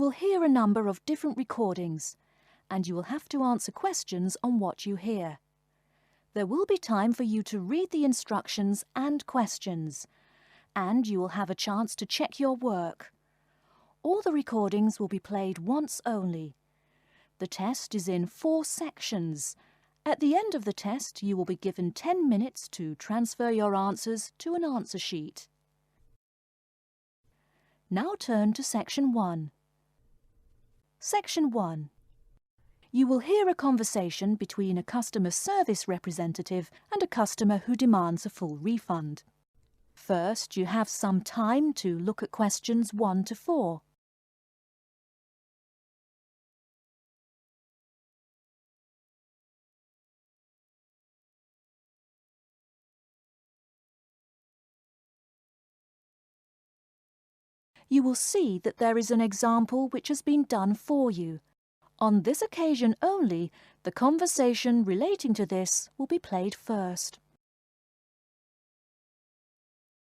will hear a number of different recordings, and you will have to answer questions on what you hear. There will be time for you to read the instructions and questions, and you will have a chance to check your work. All the recordings will be played once only. The test is in 4 sections. At the end of the test, you will be given 10 minutes to transfer your answers to an answer sheet. Now turn to Section 1. Section 1. You will hear a conversation between a customer service representative and a customer who demands a full refund. First, you have some time to look at questions 1 to 4. You will see that there is an example which has been done for you. On this occasion only, the conversation relating to this will be played first.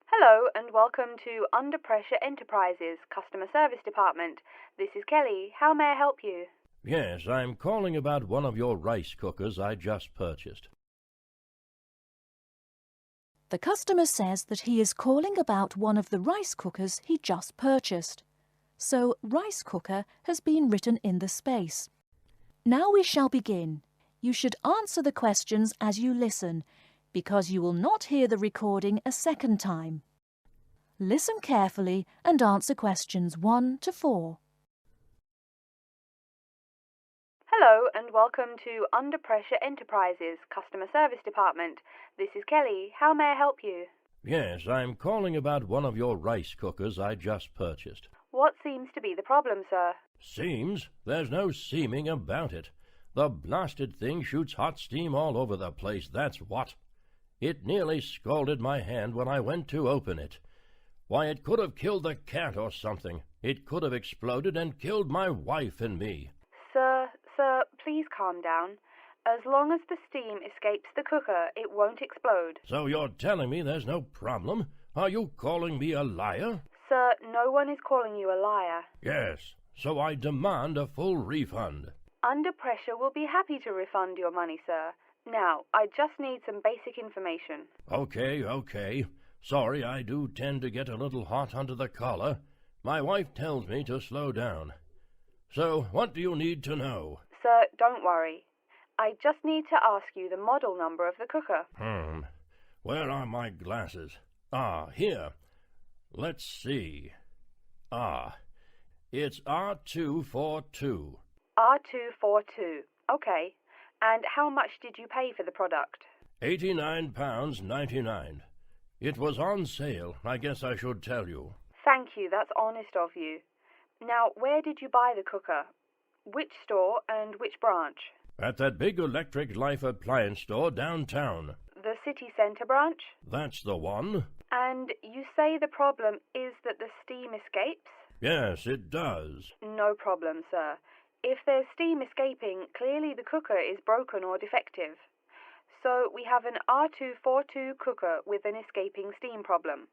Hello and welcome to Under Pressure Enterprises Customer Service Department. This is Kelly. How may I help you? Yes, I'm calling about one of your rice cookers I just purchased. The customer says that he is calling about one of the rice cookers he just purchased. So, rice cooker has been written in the space. Now we shall begin. You should answer the questions as you listen, because you will not hear the recording a second time. Listen carefully and answer questions 1 to 4. Hello and welcome to Under Pressure Enterprises Customer Service Department. This is Kelly. How may I help you? Yes, I'm calling about one of your rice cookers I just purchased. What seems to be the problem, sir? Seems? There's no seeming about it. The blasted thing shoots hot steam all over the place, that's what. It nearly scalded my hand when I went to open it. Why, it could have killed the cat or something. It could have exploded and killed my wife and me. Sir, please calm down. As long as the steam escapes the cooker, it won't explode. So you're telling me there's no problem? Are you calling me a liar? Sir, no one is calling you a liar. Yes, so I demand a full refund. Under Pressure will be happy to refund your money, sir. Now, I just need some basic information. Okay. Sorry, I do tend to get a little hot under the collar. My wife tells me to slow down. So, what do you need to know? Sir, don't worry. I just need to ask you the model number of the cooker. Where are my glasses? Here. Let's see. It's R242. R242. Okay. And how much did you pay for the product? £89.99. It was on sale, I guess I should tell you. Thank you, that's honest of you. Now, where did you buy the cooker? Which store and which branch? At that big Electric Life appliance store downtown. The city centre branch? That's the one. And you say the problem is that the steam escapes? Yes, it does. No problem, sir. If there's steam escaping, clearly the cooker is broken or defective. So we have an R242 cooker with an escaping steam problem.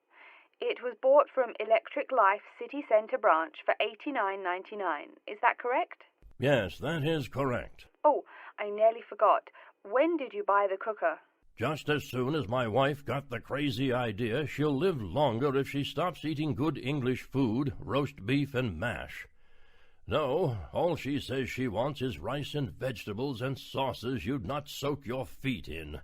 It was bought from Electric Life City Centre branch for $89.99. Is that correct? Yes, that is correct. Oh, I nearly forgot. When did you buy the cooker? Just as soon as my wife got the crazy idea she'll live longer if she stops eating good English food, roast beef and mash. No, all she says she wants is rice and vegetables and sauces you'd not soak your feet in.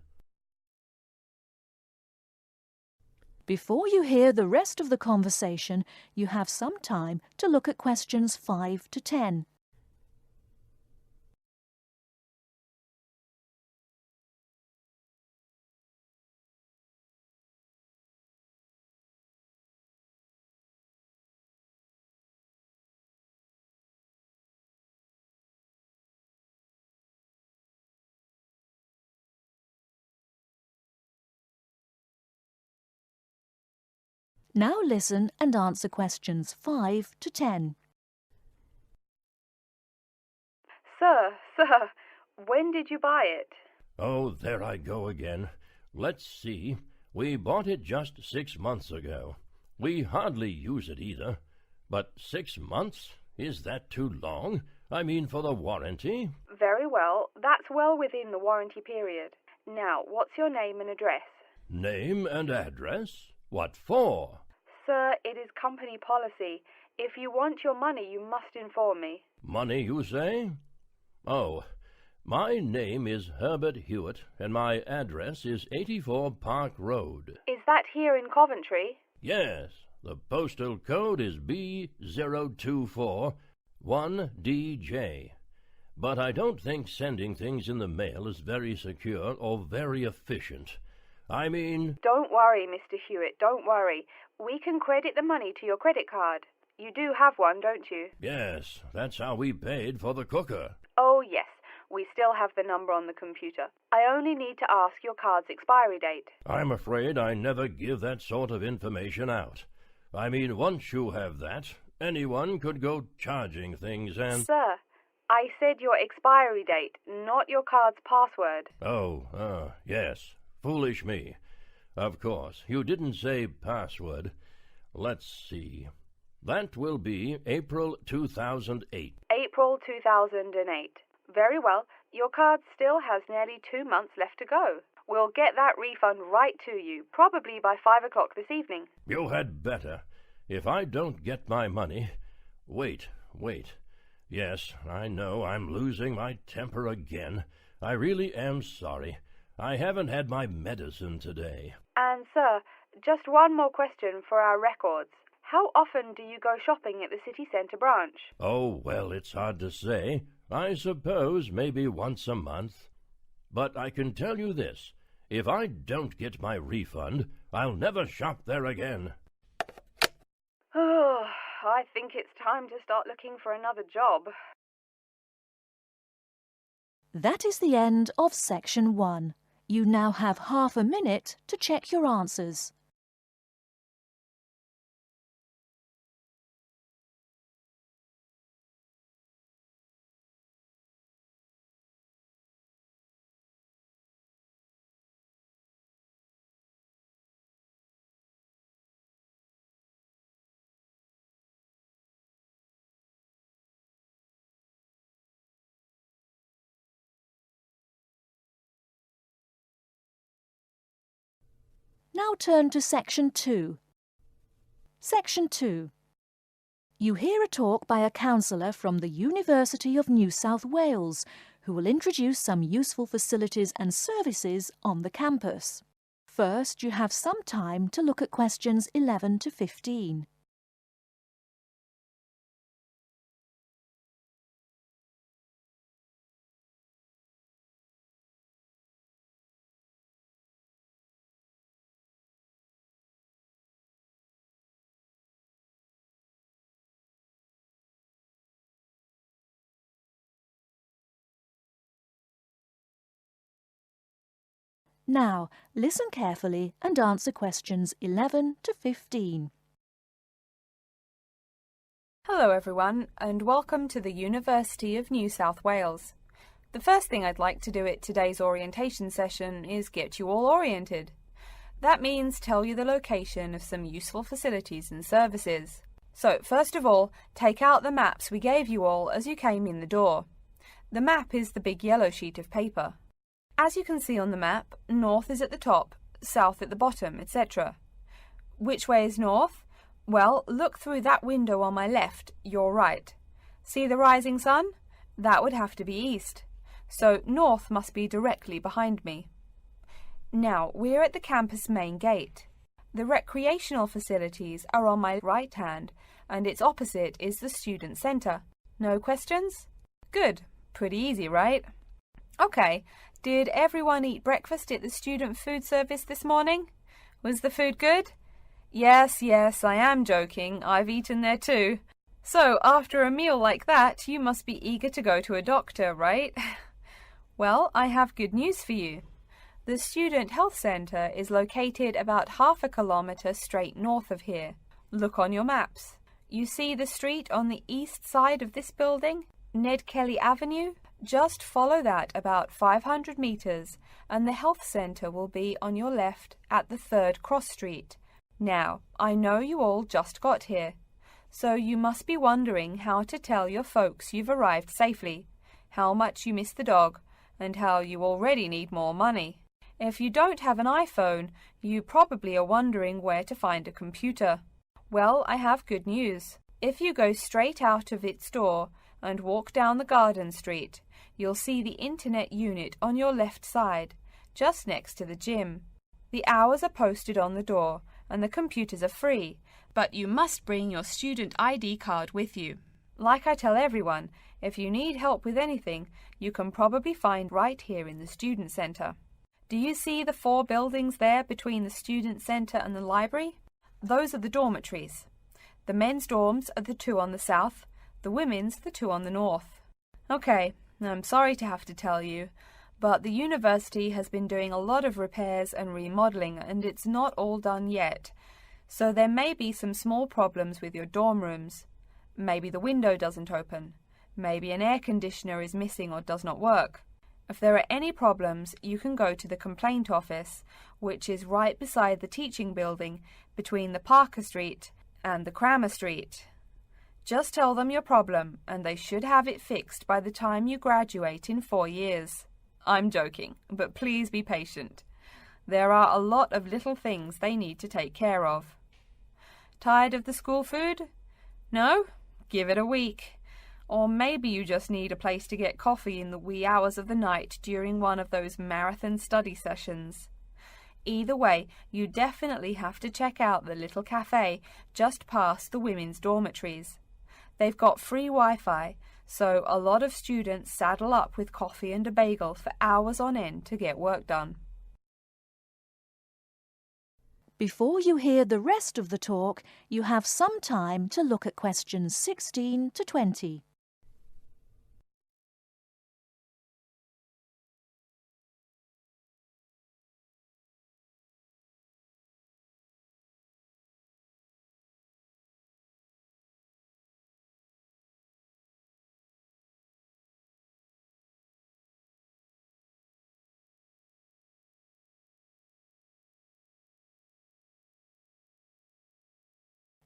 Before you hear the rest of the conversation, you have some time to look at questions 5 to 10. Now listen and answer questions 5 to 10. Sir, when did you buy it? Oh, there I go again. Let's see. We bought it just 6 months ago. We hardly use it either. But 6 months? Is that too long? I mean for the warranty? Very well. That's well within the warranty period. Now, what's your name and address? Name and address? What for? Sir, it is company policy. If you want your money, you must inform me. Money, you say? Oh, my name is Herbert Hewitt, and my address is 84 Park Road. Is that here in Coventry? Yes, the postal code is B0241DJ. But I don't think sending things in the mail is very secure or very efficient. I mean... Don't worry, Mr. Hewitt, don't worry. We can credit the money to your credit card. You do have one, don't you? Yes, that's how we paid for the cooker. Oh, yes. We still have the number on the computer. I only need to ask your card's expiry date. I'm afraid I never give that sort of information out. I mean, once you have that, anyone could go charging things and... Sir, I said your expiry date, not your card's password. Oh, yes. Foolish me. Of course, you didn't say password. Let's see. That will be April 2008. April 2008. Very well. Your card still has nearly 2 months left to go. We'll get that refund right to you, probably by 5 o'clock this evening. You had better. If I don't get my money... Wait. Yes, I know I'm losing my temper again. I really am sorry. I haven't had my medicine today. And, sir, just one more question for our records. How often do you go shopping at the city centre branch? Oh, well, it's hard to say. I suppose maybe once a month. But I can tell you this. If I don't get my refund, I'll never shop there again. Oh, I think it's time to start looking for another job. That is the end of section 1. You now have half a minute to check your answers. Now turn to section 2. Section 2. You hear a talk by a counsellor from the University of New South Wales who will introduce some useful facilities and services on the campus. First, you have some time to look at questions 11 to 15. Now, listen carefully and answer questions 11 to 15. Hello everyone, and welcome to the University of New South Wales. The first thing I'd like to do at today's orientation session is get you all oriented. That means tell you the location of some useful facilities and services. So, first of all, take out the maps we gave you all as you came in the door. The map is the big yellow sheet of paper. As you can see on the map, north is at the top, south at the bottom, etc. Which way is north? Well, look through that window on my left, your right. See the rising sun? That would have to be east. So north must be directly behind me. Now, we're at the campus main gate. The recreational facilities are on my right hand, and its opposite is the student centre. No questions? Good. Pretty easy, right? Okay. Did everyone eat breakfast at the student food service this morning? Was the food good? Yes, I am joking. I've eaten there too. So, after a meal like that, you must be eager to go to a doctor, right? Well, I have good news for you. The Student Health Centre is located about half a kilometre straight north of here. Look on your maps. You see the street on the east side of this building? Ned Kelly Avenue? Just follow that about 500 metres and the health centre will be on your left at the 3rd cross street. Now, I know you all just got here. So you must be wondering how to tell your folks you've arrived safely, how much you miss the dog, and how you already need more money. If you don't have an iPhone, you probably are wondering where to find a computer. Well, I have good news. If you go straight out of its door and walk down the garden street, you'll see the internet unit on your left side, just next to the gym. The hours are posted on the door and the computers are free, but you must bring your student ID card with you. Like I tell everyone, if you need help with anything, you can probably find right here in the Student Centre. Do you see the 4 buildings there between the Student Centre and the library? Those are the dormitories. The men's dorms are the 2 on the south, the women's the 2 on the north. Okay, I'm sorry to have to tell you, but the university has been doing a lot of repairs and remodelling and it's not all done yet. So there may be some small problems with your dorm rooms. Maybe the window doesn't open. Maybe an air conditioner is missing or does not work. If there are any problems, you can go to the complaint office, which is right beside the teaching building between the Parker Street and the Crammer Street. Just tell them your problem and they should have it fixed by the time you graduate in 4 years. I'm joking, but please be patient. There are a lot of little things they need to take care of. Tired of the school food? No? Give it a week. Or maybe you just need a place to get coffee in the wee hours of the night during one of those marathon study sessions. Either way, you definitely have to check out the little cafe just past the women's dormitories. They've got free Wi-Fi, so a lot of students saddle up with coffee and a bagel for hours on end to get work done. Before you hear the rest of the talk, you have some time to look at questions 16 to 20.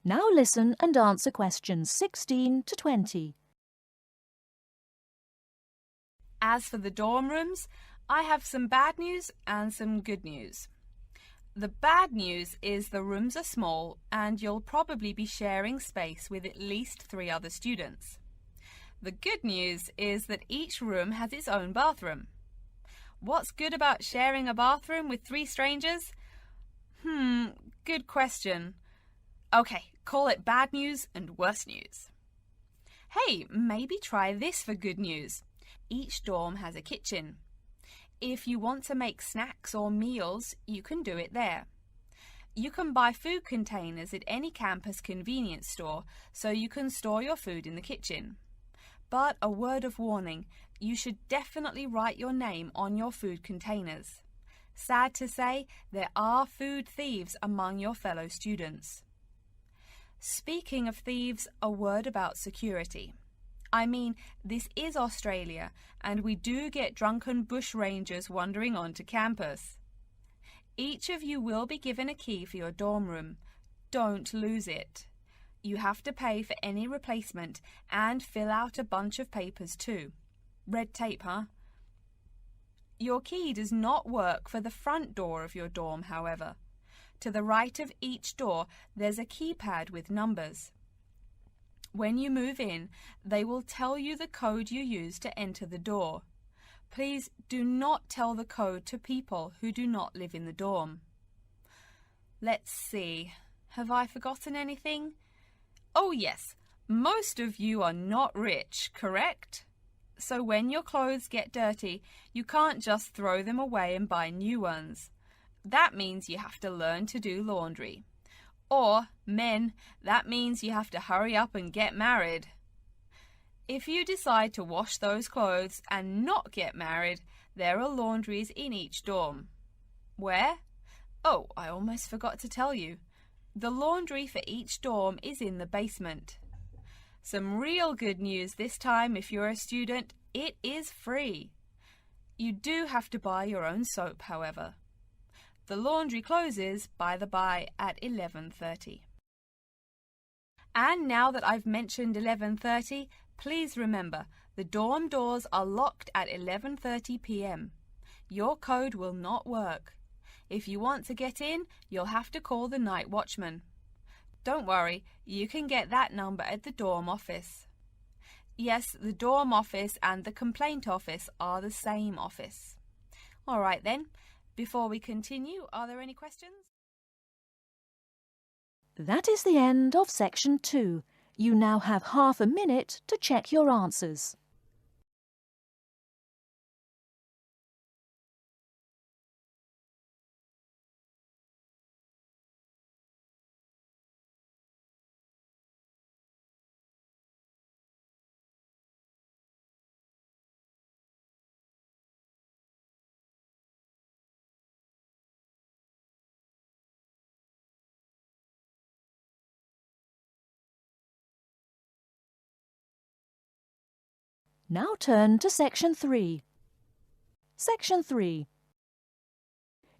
Now listen and answer questions 16 to 20. As for the dorm rooms, I have some bad news and some good news. The bad news is the rooms are small and you'll probably be sharing space with at least 3 other students. The good news is that each room has its own bathroom. What's good about sharing a bathroom with 3 strangers? Good question. Okay, call it bad news and worse news. Hey, maybe try this for good news. Each dorm has a kitchen. If you want to make snacks or meals, you can do it there. You can buy food containers at any campus convenience store, so you can store your food in the kitchen. But a word of warning, you should definitely write your name on your food containers. Sad to say, there are food thieves among your fellow students. Speaking of thieves, a word about security. I mean, this is Australia, and we do get drunken bushrangers wandering onto campus. Each of you will be given a key for your dorm room. Don't lose it. You have to pay for any replacement and fill out a bunch of papers too. Red tape, huh? Your key does not work for the front door of your dorm, however. To the right of each door, there's a keypad with numbers. When you move in, they will tell you the code you use to enter the door. Please do not tell the code to people who do not live in the dorm. Let's see. Have I forgotten anything? Oh yes, most of you are not rich, correct? So when your clothes get dirty, you can't just throw them away and buy new ones. That means you have to learn to do laundry. Or, men, that means you have to hurry up and get married. If you decide to wash those clothes and not get married, there are laundries in each dorm. Where? Oh, I almost forgot to tell you. The laundry for each dorm is in the basement. Some real good news this time if you're a student, it is free. You do have to buy your own soap, however. The laundry closes, by the by, at 11:30. And now that I've mentioned 11:30, please remember the dorm doors are locked at 11:30 p.m. Your code will not work. If you want to get in, you'll have to call the night watchman. Don't worry, you can get that number at the dorm office. Yes, the dorm office and the complaint office are the same office. All right then, before we continue, are there any questions? That is the end of section 2. You now have half a minute to check your answers. Now turn to section 3. Section 3.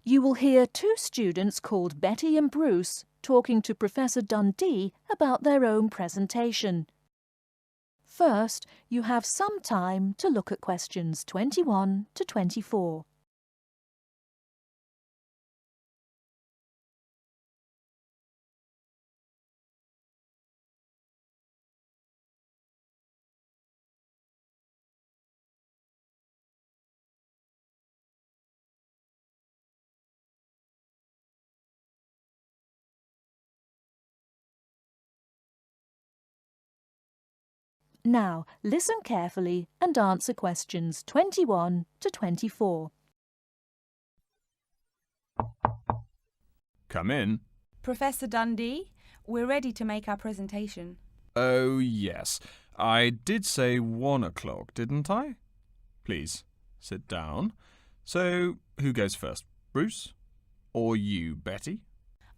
You will hear 2 students called Betty and Bruce talking to Professor Dundee about their own presentation. First, you have some time to look at questions 21 to 24. Now, listen carefully and answer questions 21 to 24. Come in. Professor Dundee, we're ready to make our presentation. Oh, yes. I did say 1 o'clock, didn't I? Please, sit down. So, who goes first? Bruce? Or you, Betty?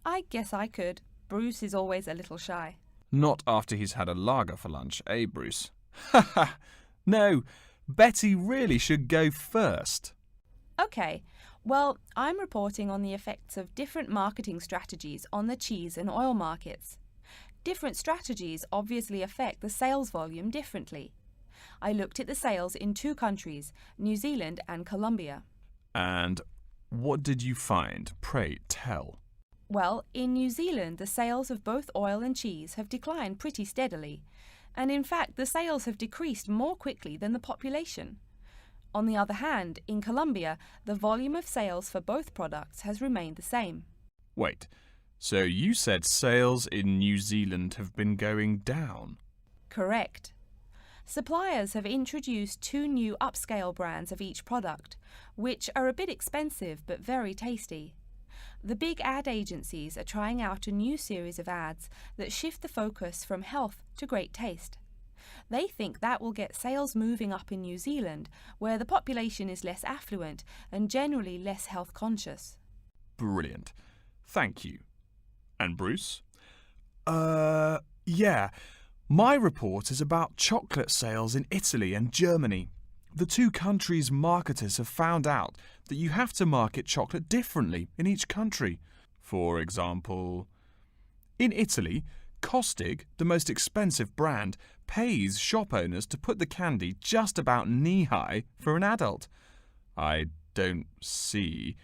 I guess I could. Bruce is always a little shy. Not after he's had a lager for lunch, eh, Bruce? Ha ha! No, Betty really should go first. Okay, well, I'm reporting on the effects of different marketing strategies on the cheese and oil markets. Different strategies obviously affect the sales volume differently. I looked at the sales in 2 countries, New Zealand and Colombia. And what did you find? Pray tell. Well, in New Zealand, the sales of both oil and cheese have declined pretty steadily, and in fact, the sales have decreased more quickly than the population. On the other hand, in Colombia, the volume of sales for both products has remained the same. Wait, so you said sales in New Zealand have been going down? Correct. Suppliers have introduced 2 new upscale brands of each product, which are a bit expensive but very tasty. The big ad agencies are trying out a new series of ads that shift the focus from health to great taste. They think that will get sales moving up in New Zealand, where the population is less affluent and generally less health conscious. Brilliant. Thank you. And Bruce? Yeah. My report is about chocolate sales in Italy and Germany. The 2 countries' marketers have found out that you have to market chocolate differently in each country. For example, in Italy, Kostig, the most expensive brand, pays shop owners to put the candy just about knee-high for an adult. I don't see.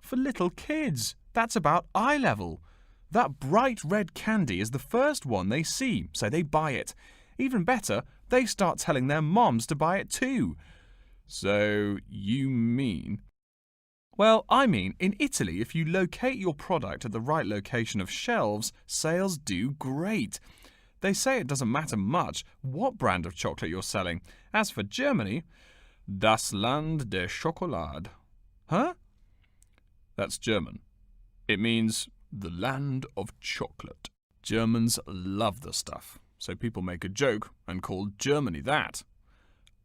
For little kids, that's about eye level. That bright red candy is the first one they see, so they buy it. Even better, they start telling their moms to buy it too. So, you mean... Well, I mean, in Italy, if you locate your product at the right location of shelves, sales do great. They say it doesn't matter much what brand of chocolate you're selling. As for Germany, das Land der Schokolade. Huh? That's German. It means the land of chocolate. Germans love the stuff, so people make a joke and call Germany that.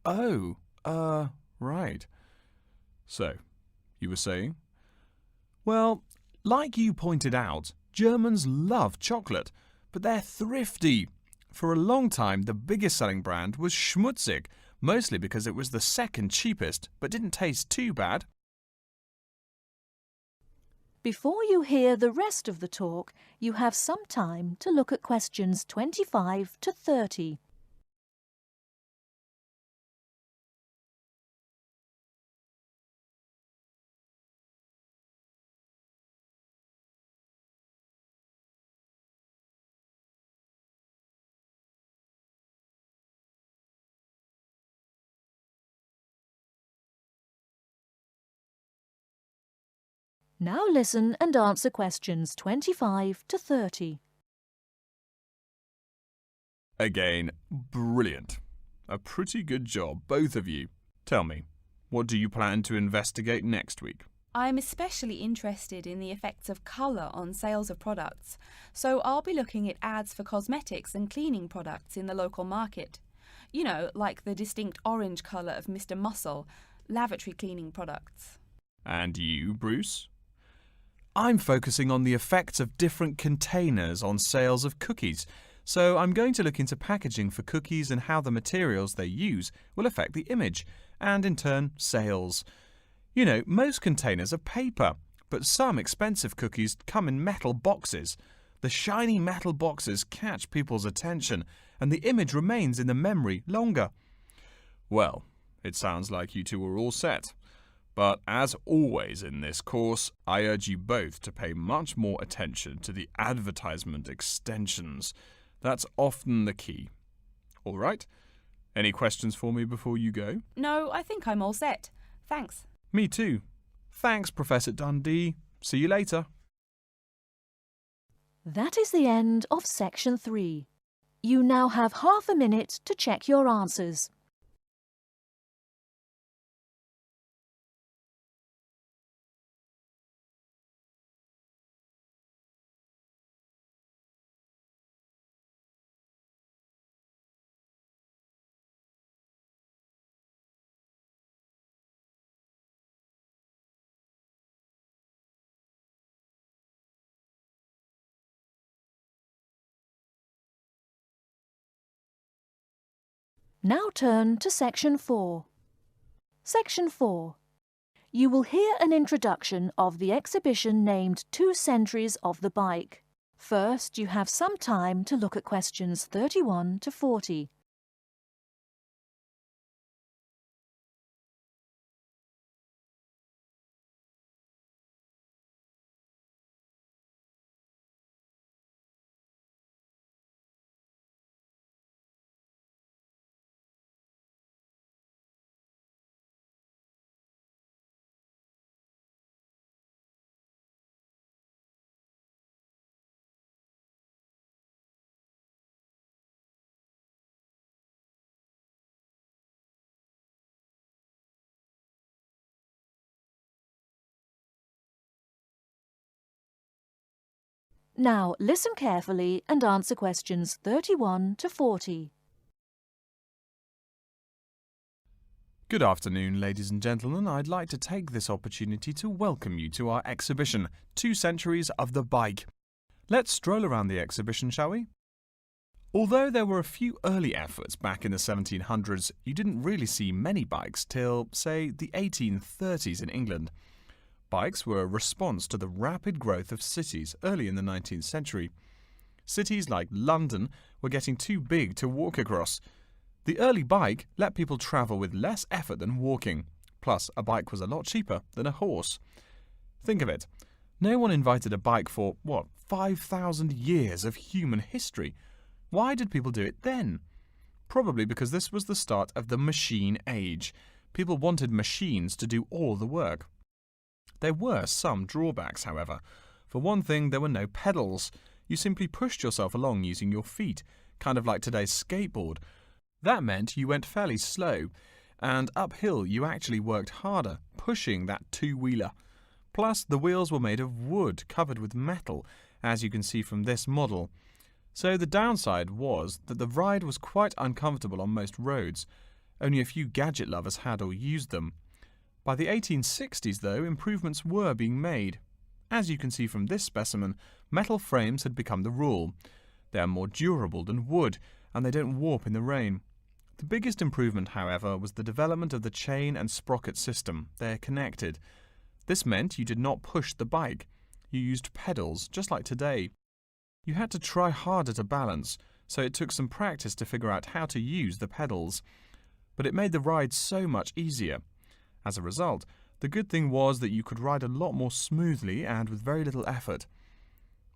Oh, right. So, you were saying? Well, like you pointed out, Germans love chocolate, but they're thrifty. For a long time, the biggest selling brand was Schmutzig, mostly because it was the second cheapest, but didn't taste too bad. Before you hear the rest of the talk, you have some time to look at questions 25 to 30. Now listen and answer questions 25 to 30. Again, brilliant. A pretty good job, both of you. Tell me, what do you plan to investigate next week? I'm especially interested in the effects of colour on sales of products, so I'll be looking at ads for cosmetics and cleaning products in the local market. You know, like the distinct orange colour of Mr. Muscle, lavatory cleaning products. And you, Bruce? I'm focusing on the effects of different containers on sales of cookies, so I'm going to look into packaging for cookies and how the materials they use will affect the image, and in turn, sales. You know, most containers are paper, but some expensive cookies come in metal boxes. The shiny metal boxes catch people's attention, and the image remains in the memory longer. Well, it sounds like you two are all set. But as always in this course, I urge you both to pay much more attention to the advertisement extensions. That's often the key. All right? Any questions for me before you go? No, I think I'm all set. Thanks. Me too. Thanks, Professor Dundee. See you later. That is the end of section 3. You now have half a minute to check your answers. Now turn to section 4. Section 4. You will hear an introduction of the exhibition named 2 Centuries of the Bike. First, you have some time to look at questions 31 to 40. Now listen carefully and answer questions 31 to 40. Good afternoon, ladies and gentlemen. I'd like to take this opportunity to welcome you to our exhibition, 2 Centuries of the Bike. Let's stroll around the exhibition, shall we? Although there were a few early efforts back in the 1700s, you didn't really see many bikes till, say, the 1830s in England. Bikes were a response to the rapid growth of cities early in the 19th century. Cities like London were getting too big to walk across. The early bike let people travel with less effort than walking. Plus, a bike was a lot cheaper than a horse. Think of it. No one invented a bike for, 5,000 years of human history. Why did people do it then? Probably because this was the start of the machine age. People wanted machines to do all the work. There were some drawbacks, however. For one thing, there were no pedals. You simply pushed yourself along using your feet, kind of like today's skateboard. That meant you went fairly slow, and uphill you actually worked harder, pushing that two-wheeler. Plus, the wheels were made of wood covered with metal, as you can see from this model. So the downside was that the ride was quite uncomfortable on most roads. Only a few gadget lovers had or used them. By the 1860s, though, improvements were being made. As you can see from this specimen, metal frames had become the rule. They are more durable than wood, and they don't warp in the rain. The biggest improvement, however, was the development of the chain and sprocket system. They're connected. This meant you did not push the bike. you used pedals, just like today. You had to try harder to balance, so it took some practice to figure out how to use the pedals. But it made the ride so much easier. As a result, the good thing was that you could ride a lot more smoothly and with very little effort.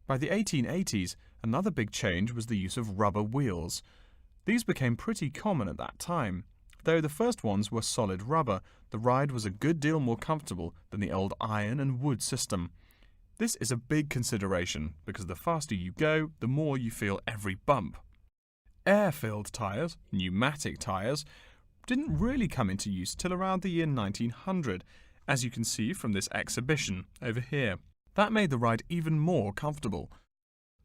By the 1880s, another big change was the use of rubber wheels. These became pretty common at that time. Though the first ones were solid rubber, the ride was a good deal more comfortable than the old iron and wood system. This is a big consideration because the faster you go, the more you feel every bump. Air-filled tyres, pneumatic tyres, didn't really come into use till around the year 1900, as you can see from this exhibition over here. That made the ride even more comfortable.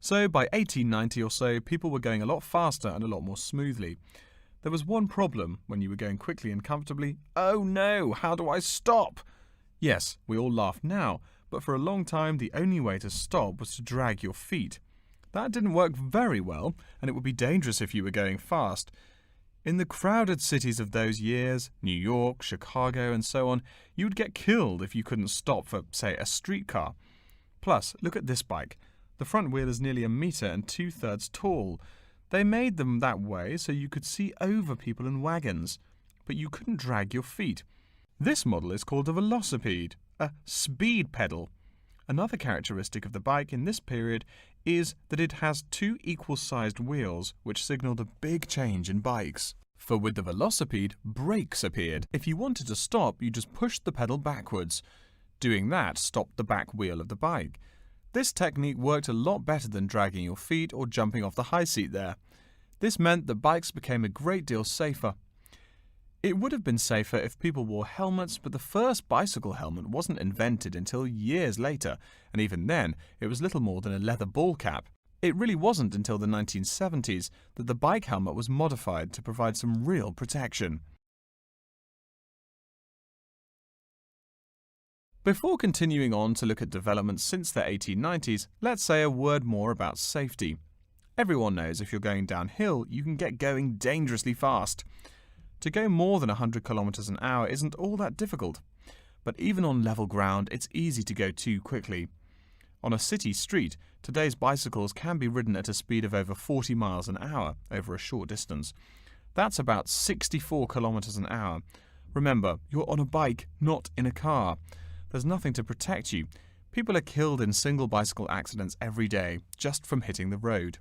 So by 1890 or so, people were going a lot faster and a lot more smoothly. There was one problem when you were going quickly and comfortably. Oh no, how do I stop? Yes, we all laugh now, but for a long time the only way to stop was to drag your feet. That didn't work very well, and it would be dangerous if you were going fast. In the crowded cities of those years, New York, Chicago, and so on, you would get killed if you couldn't stop for, say, a streetcar. Plus, look at this bike. The front wheel is nearly 1 meter and 2/3 tall. They made them that way so you could see over people in wagons, but you couldn't drag your feet. This model is called a velocipede, a speed pedal. Another characteristic of the bike in this period is that it has 2 equal-sized wheels, which signalled a big change in bikes. For with the velocipede, brakes appeared. If you wanted to stop, you just pushed the pedal backwards. Doing that stopped the back wheel of the bike. This technique worked a lot better than dragging your feet or jumping off the high seat there. This meant that bikes became a great deal safer. It would have been safer if people wore helmets, but the first bicycle helmet wasn't invented until years later, and even then, it was little more than a leather ball cap. It really wasn't until the 1970s that the bike helmet was modified to provide some real protection. Before continuing on to look at developments since the 1890s, let's say a word more about safety. Everyone knows if you're going downhill, you can get going dangerously fast. To go more than 100 kilometers an hour isn't all that difficult. But even on level ground, it's easy to go too quickly. On a city street, today's bicycles can be ridden at a speed of over 40 miles an hour over a short distance. That's about 64 kilometers an hour. Remember, you're on a bike, not in a car. There's nothing to protect you. People are killed in single bicycle accidents every day, just from hitting the road.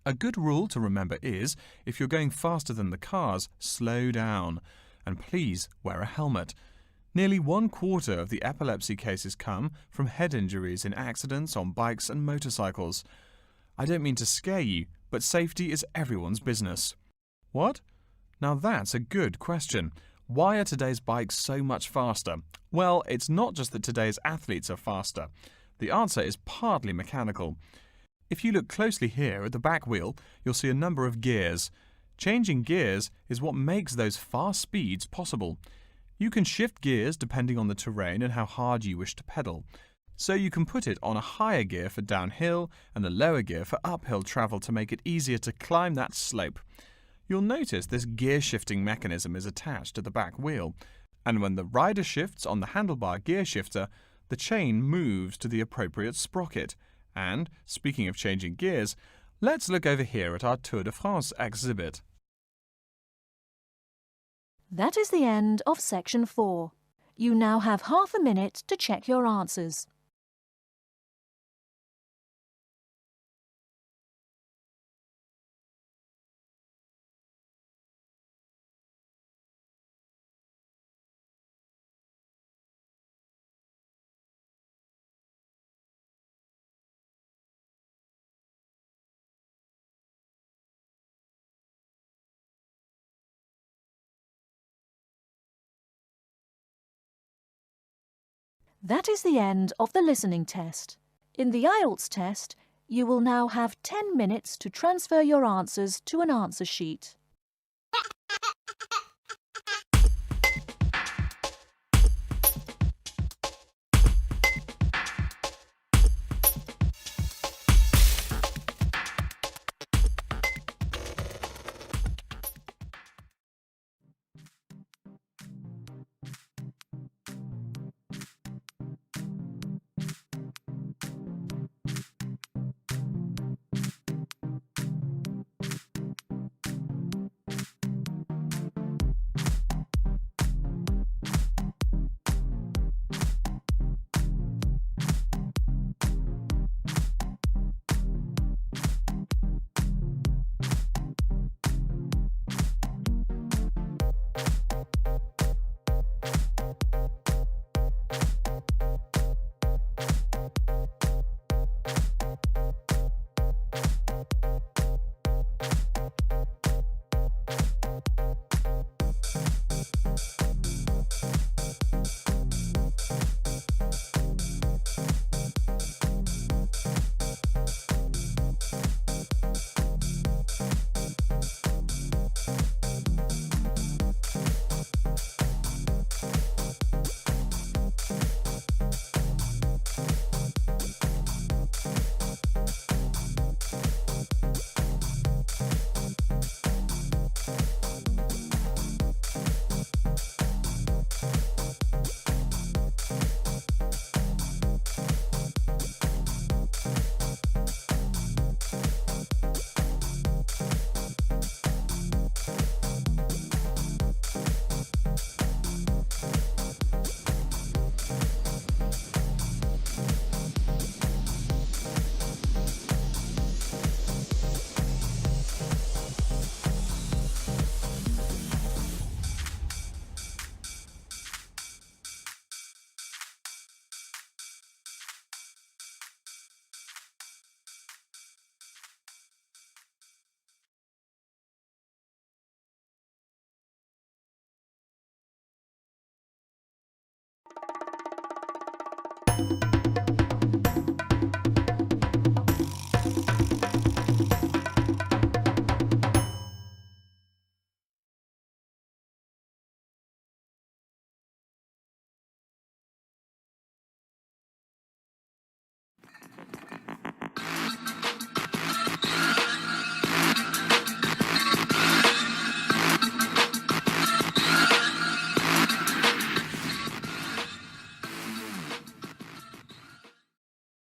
A good rule to remember is, if you're going faster than the cars, slow down. And please wear a helmet. Nearly 1/4 of the epilepsy cases come from head injuries in accidents on bikes and motorcycles. I don't mean to scare you, but safety is everyone's business. What? Now that's a good question. Why are today's bikes so much faster? Well, it's not just that today's athletes are faster. The answer is partly mechanical. If you look closely here at the back wheel, you'll see a number of gears. Changing gears is what makes those fast speeds possible. You can shift gears depending on the terrain and how hard you wish to pedal. So you can put it on a higher gear for downhill and a lower gear for uphill travel to make it easier to climb that slope. You'll notice this gear shifting mechanism is attached to the back wheel, and when the rider shifts on the handlebar gear shifter, the chain moves to the appropriate sprocket. And, speaking of changing gears, let's look over here at our Tour de France exhibit. That is the end of section 4. You now have half a minute to check your answers. That is the end of the listening test. In the Ielts test, you will now have 10 minutes to transfer your answers to an answer sheet.